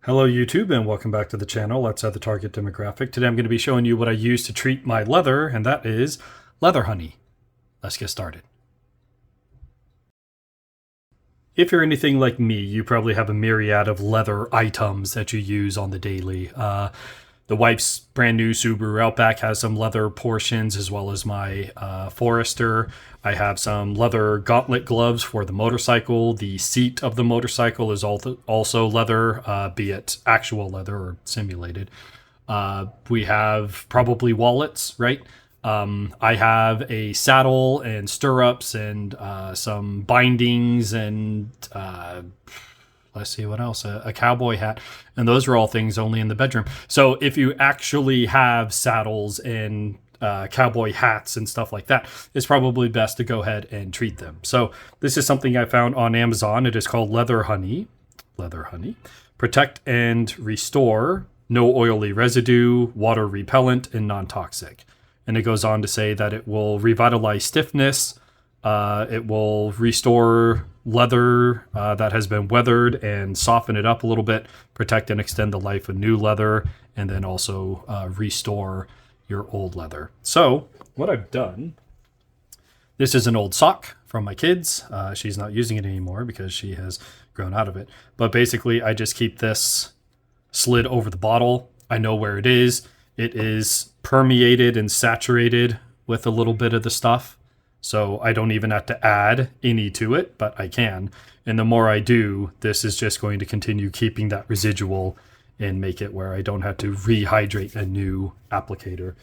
Hello YouTube and welcome back to the channel. Let's add the target demographic. Today I'm going to be showing you what I use to treat my leather, and that is leather honey. Let's get started. If you're anything like me, you probably have a myriad of leather items that you use on the daily. The wife's brand new Subaru Outback has some leather portions, as well as my Forester. I have some leather gauntlet gloves for the motorcycle. The seat of the motorcycle is also leather, be it actual leather or simulated. We have probably wallets, right? I have a saddle and stirrups and some bindings and let's see what else, a cowboy hat, and those are all things only in the bedroom. So if you actually have saddles and cowboy hats and stuff like that, it's probably best to go ahead and treat them. So this is something I found on Amazon. It is called leather honey. Protect and restore, no oily residue, water repellent, and non-toxic. And it goes on to say that it will revitalize stiffness, it will restore leather that has been weathered and soften it up a little bit, protect and extend the life of new leather, and then also restore your old leather. So what I've done, this is an old sock from my kids. She's not using it anymore because she has grown out of it. But basically I just keep this slid over the bottle. I know where it is. It is permeated and saturated with a little bit of the stuff. So I don't even have to add any to it, but I can. And the more I do, this is just going to continue keeping that residual and make it where I don't have to rehydrate a new applicator.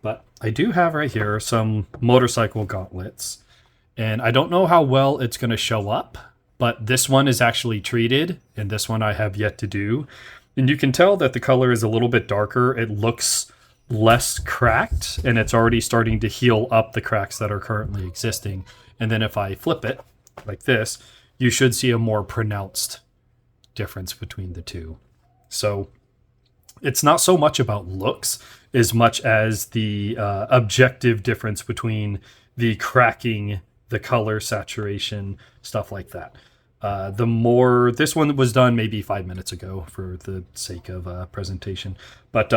But I do have right here some motorcycle gauntlets. And I don't know how well it's going to show up, but this one is actually treated, and this one I have yet to do. And you can tell that the color is a little bit darker. It looks less cracked, and it's already starting to heal up the cracks that are currently existing. And then if I flip it like this, you should see a more pronounced difference between the two. So it's not so much about looks as much as the objective difference between the cracking, the color saturation, stuff like that. This one was done maybe 5 minutes ago for the sake of presentation, but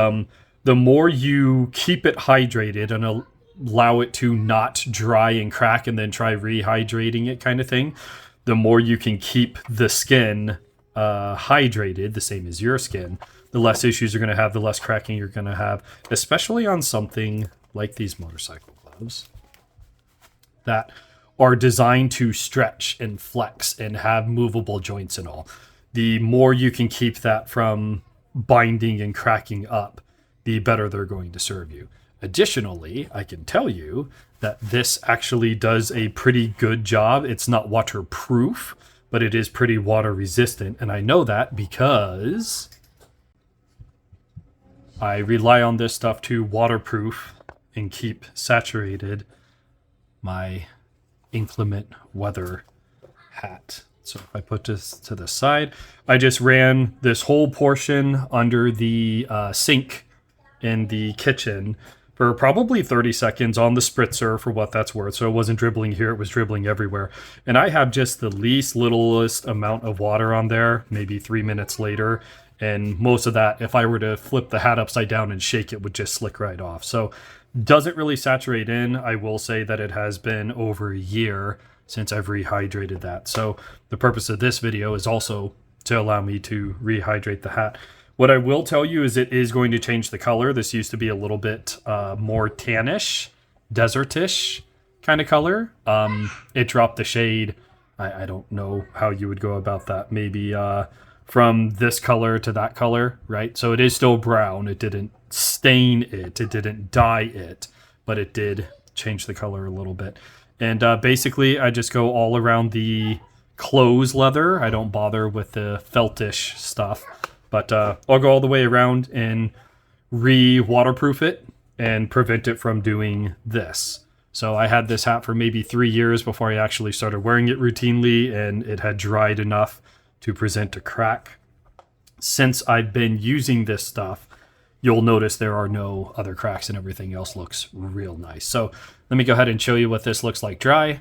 the more you keep it hydrated and allow it to not dry and crack and then try rehydrating it kind of thing, the more you can keep the skin hydrated, the same as your skin, the less issues you're going to have, the less cracking you're going to have, especially on something like these motorcycle gloves that are designed to stretch and flex and have movable joints and all. The more you can keep that from binding and cracking up, the better they're going to serve you. Additionally, I can tell you that this actually does a pretty good job. It's not waterproof, but it is pretty water resistant. And I know that because I rely on this stuff to waterproof and keep saturated my inclement weather hat. So if I put this to the side, I just ran this whole portion under the sink in the kitchen for probably 30 seconds on the spritzer, for what that's worth. So it wasn't dribbling here, it was dribbling everywhere. And I have just the littlest amount of water on there, maybe 3 minutes later. And most of that, if I were to flip the hat upside down and shake it, would just slick right off. So doesn't really saturate in. I will say that it has been over a year since I've rehydrated that. So the purpose of this video is also to allow me to rehydrate the hat. What I will tell you is it is going to change the color. This used to be a little bit more tannish, desertish kind of color. It dropped the shade. I don't know how you would go about that. Maybe from this color to that color, right? So it is still brown. It didn't stain it. It didn't dye it, but it did change the color a little bit. And basically, I just go all around the clothes leather. I don't bother with the feltish stuff. But I'll go all the way around and re-waterproof it and prevent it from doing this. So I had this hat for maybe 3 years before I actually started wearing it routinely, and it had dried enough to present a crack. Since I've been using this stuff, you'll notice there are no other cracks and everything else looks real nice. So let me go ahead and show you what this looks like dry.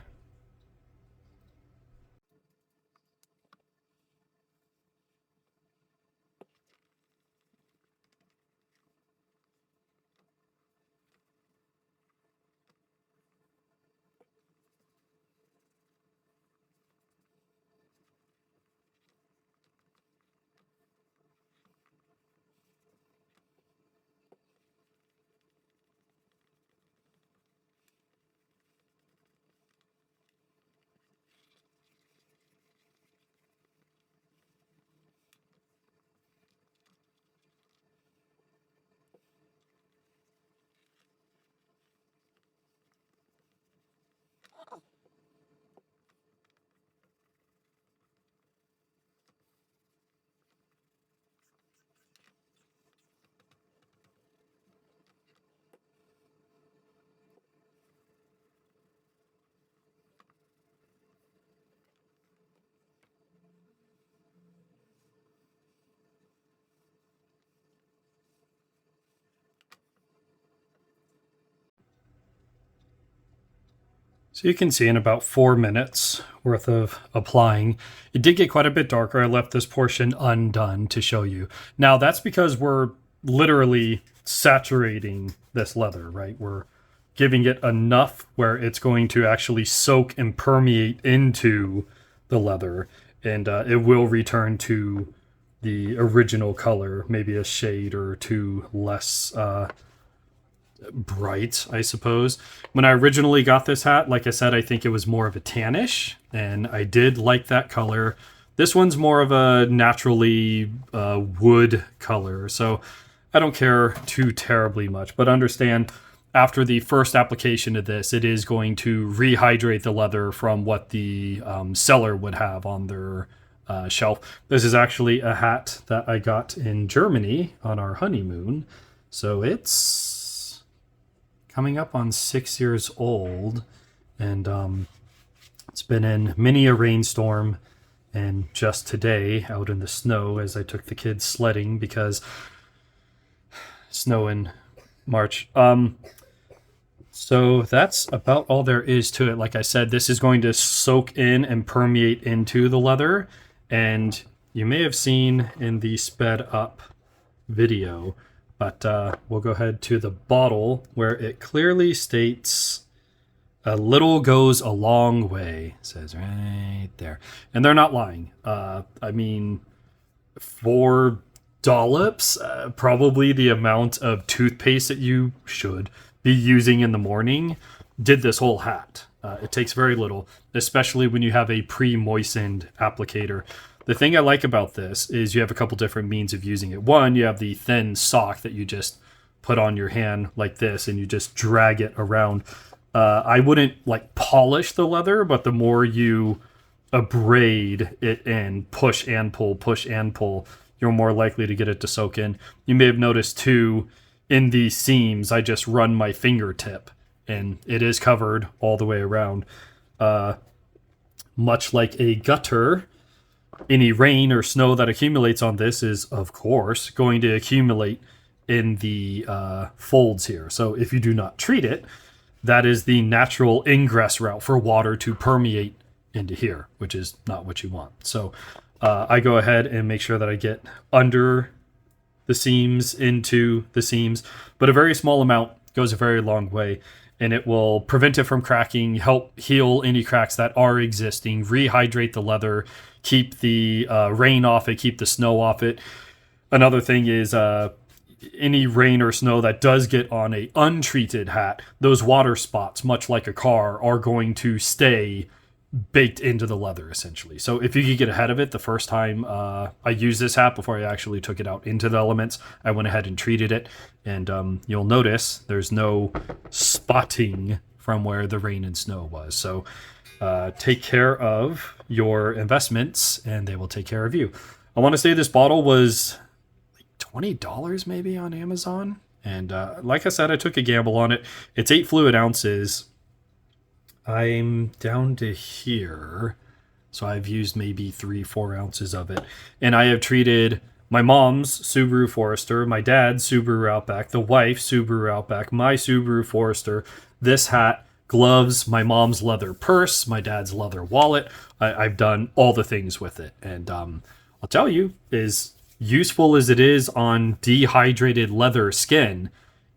So you can see in about 4 minutes worth of applying, it did get quite a bit darker. I left this portion undone to show you. Now that's because we're literally saturating this leather, right? We're giving it enough where it's going to actually soak and permeate into the leather, and it will return to the original color, maybe a shade or two less bright, I suppose. When I originally got this hat, like I said, I think it was more of a tannish, and I did like that color. This one's more of a naturally wood color, so I don't care too terribly much, but understand after the first application of this, it is going to rehydrate the leather from what the seller would have on their shelf. This is actually a hat that I got in Germany on our honeymoon, so it's coming up on 6 years old, and it's been in many a rainstorm, and just today out in the snow as I took the kids sledding because snow in March. So that's about all there is to it. Like I said, this is going to soak in and permeate into the leather, and you may have seen in the sped up video, but we'll go ahead to the bottle where it clearly states a little goes a long way. It says right there. And they're not lying. I mean, 4 dollops, probably the amount of toothpaste that you should be using in the morning, did this whole hat. It takes very little, especially when you have a pre-moistened applicator. The thing I like about this is you have a couple different means of using it. One, you have the thin sock that you just put on your hand like this, and you just drag it around. I wouldn't like polish the leather, but the more you abrade it and push and pull, you're more likely to get it to soak in. You may have noticed too, in these seams, I just run my fingertip, and it is covered all the way around. Much like a gutter, any rain or snow that accumulates on this is, of course, going to accumulate in the folds here. So if you do not treat it, that is the natural ingress route for water to permeate into here, which is not what you want. So I go ahead and make sure that I get under the seams, into the seams, but a very small amount goes a very long way, and it will prevent it from cracking, help heal any cracks that are existing, rehydrate the leather, keep the rain off it, keep the snow off it. Another thing is any rain or snow that does get on a untreated hat, those water spots, much like a car, are going to stay baked into the leather essentially. So if you could get ahead of it, the first time I used this hat before I actually took it out into the elements, I went ahead and treated it, and you'll notice there's no spotting from where the rain and snow was. So take care of your investments and they will take care of you. I want to say this bottle was like $20 maybe on Amazon, and like I said, I took a gamble on it. It's 8 fluid ounces. I'm down to here, so I've used maybe 3-4 ounces of it, and I have treated my mom's Subaru Forester, my dad's Subaru Outback, the wife's Subaru Outback, my Subaru Forester, this hat, gloves, my mom's leather purse, my dad's leather wallet. I've done all the things with it, and I'll tell you, as useful as it is on dehydrated leather skin,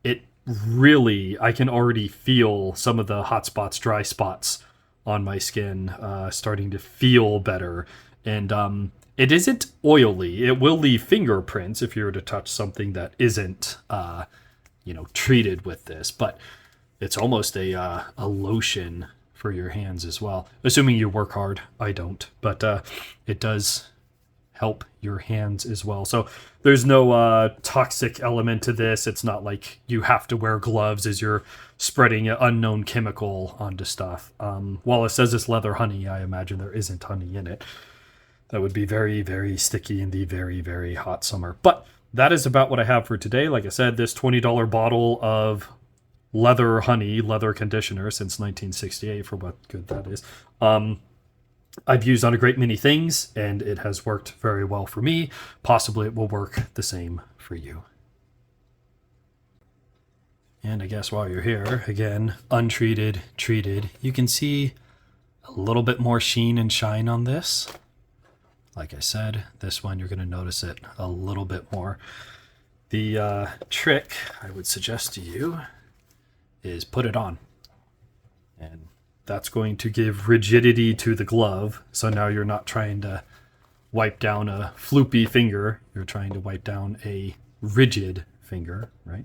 it really, I can already feel some of the hot spots, dry spots on my skin starting to feel better. And it isn't oily. It will leave fingerprints if you were to touch something that isn't, treated with this. But it's almost a lotion for your hands as well. Assuming you work hard. I don't. But it does help your hands as well. So there's no toxic element to this. It's not like you have to wear gloves as you're spreading an unknown chemical onto stuff. While it says it's leather honey, I imagine there isn't honey in it. That would be very, very sticky in the very, very hot summer. But that is about what I have for today. Like I said, this $20 bottle of leather honey, leather conditioner since 1968, for what good that is. I've used on a great many things, and it has worked very well for me. Possibly it will work the same for you. And I guess while you're here, again, untreated, treated, you can see a little bit more sheen and shine on this. Like I said, this one you're going to notice it a little bit more. The trick I would suggest to you is put it on. And that's going to give rigidity to the glove. So now you're not trying to wipe down a floopy finger. You're trying to wipe down a rigid finger, right?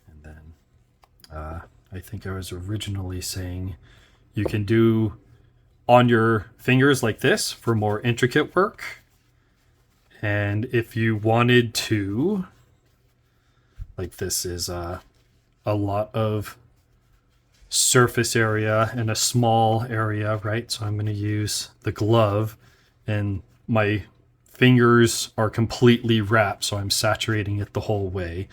And then I think I was originally saying you can do on your fingers like this for more intricate work. And if you wanted to, like this is a lot of surface area and a small area, right? So I'm going to use the glove and my fingers are completely wrapped, so I'm saturating it the whole way.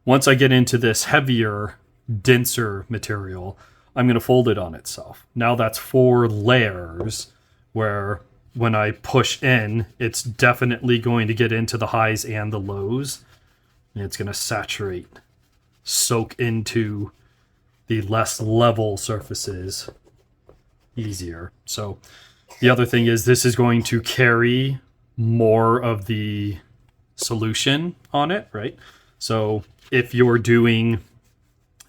Once I get into this heavier, denser material, I'm going to fold it on itself. Now that's 4 layers where when I push in, it's definitely going to get into the highs and the lows. And it's going to saturate, soak into the less level surfaces easier. So the other thing is this is going to carry more of the solution on it, right? So if you're doing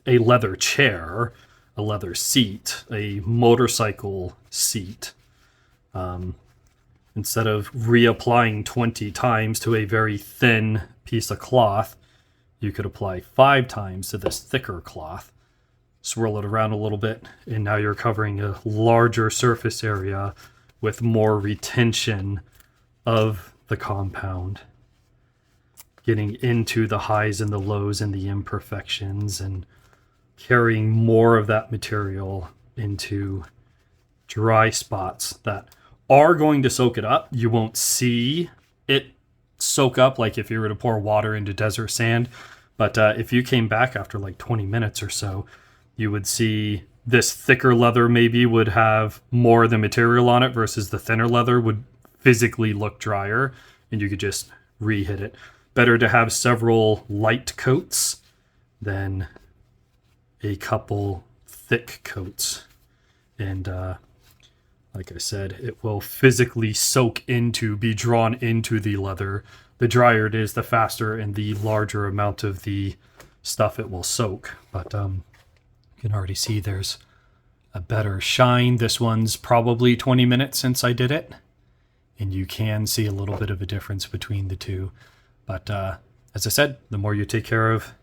a leather chair, a leather seat, a motorcycle seat, instead of reapplying 20 times to a very thin piece of cloth, you could apply 5 times to this thicker cloth, swirl it around a little bit, and now you're covering a larger surface area with more retention of the compound, getting into the highs and the lows and the imperfections and carrying more of that material into dry spots that are going to soak it up. You won't see it soak up like if you were to pour water into desert sand. But if you came back after like 20 minutes or so, you would see this thicker leather maybe would have more of the material on it versus the thinner leather would physically look drier, and you could just re-hit it. Better to have several light coats than a couple thick coats. And like I said, it will physically soak into, be drawn into the leather. The drier it is, the faster and the larger amount of the stuff it will soak. But you can already see there's a better shine. This one's probably 20 minutes since I did it. And you can see a little bit of a difference between the two. But as I said, the more you take care of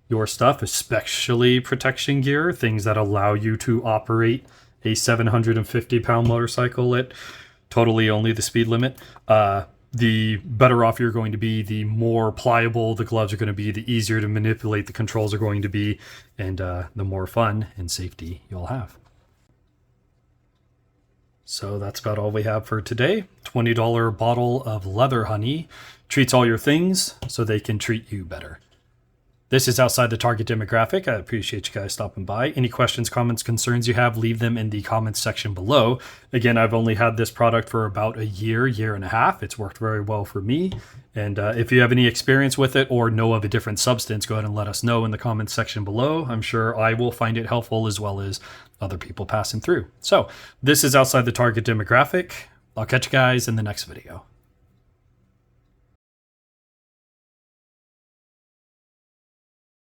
your stuff, especially protection gear, things that allow you to operate a 750-pound motorcycle at totally only the speed limit, the better off you're going to be, the more pliable the gloves are going to be, the easier to manipulate the controls are going to be, and the more fun and safety you'll have. So that's about all we have for today. $20 bottle of leather honey treats all your things so they can treat you better. This is outside the target demographic. I appreciate you guys stopping by. Any questions, comments, concerns you have, leave them in the comments section below. Again, I've only had this product for about a year and a half. It's worked very well for me. And if you have any experience with it or know of a different substance, go ahead and let us know in the comments section below. I'm sure I will find it helpful as well as other people passing through. So this is outside the target demographic. I'll catch you guys in the next video.